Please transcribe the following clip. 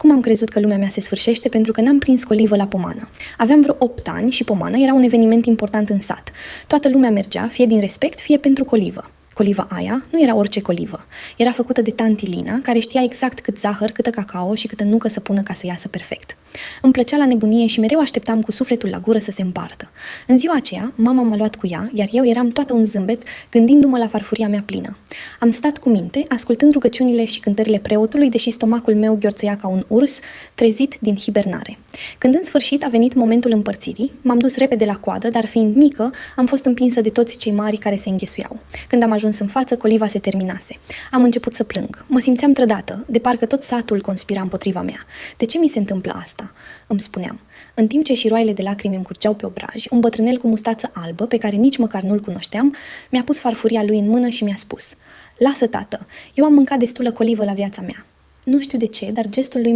Acum am crezut că lumea mea se sfârșește pentru că n-am prins colivă la pomană. Aveam vreo 8 ani și pomană era un eveniment important în sat. Toată lumea mergea, fie din respect, fie pentru colivă. Coliva aia nu era orice colivă. Era făcută de tanti Lina, care știa exact cât zahăr, câtă cacao și câtă nucă să pună ca să iasă perfect. Îmi plăcea la nebunie și mereu așteptam cu sufletul la gură să se împartă. În ziua aceea, mama m-a luat cu ea, iar eu eram toată un zâmbet, gândindu-mă la farfuria mea plină. Am stat cu minte, ascultând rugăciunile și cântările preotului, deși stomacul meu gheorțăia ca un urs trezit din hibernare. Când în sfârșit a venit momentul împărțirii, m-am dus repede la coadă, dar fiind mică, am fost împinsă de toți cei mari care se înghesuiau. Când am ajuns în față, coliva se terminase. Am început să plâng. Mă simțeam trădată, de parcă tot satul conspira împotriva mea. De ce mi se întâmplă asta? Îmi spuneam. În timp ce șiroaile de lacrimi îmi curgeau pe obraj, un bătrânel cu mustață albă, pe care nici măcar nu-l cunoșteam, mi-a pus farfuria lui în mână și mi-a spus: "Lasă, tată, eu am mâncat destulă colivă la viața mea." Nu știu de ce, dar gestul lui